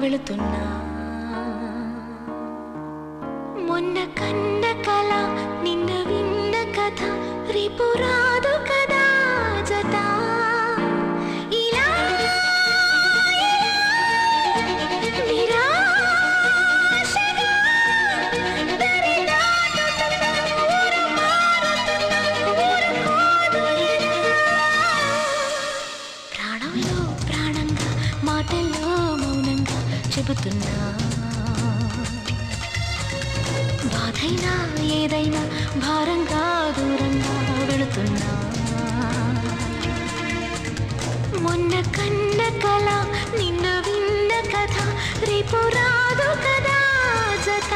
వెళుతున్నా మొన్న కన్న కల నిన్న విన్న కథ రేపు రాదు కదా జత ఇలా నిరాశగా దరి దాటుతున్న ఊరు మారుతున్న ఊరుకోదు ఇలా ప్రాణంలో ప్రాణంగా మాటల్లో మౌనంగా చెబుతున్నా బాధైనా ఏదైనా భారంగా దూరంగా వెళుతున్నా మొన్న కన్న కల నిన్న విన్న కథ రేపు రాదు కదా జత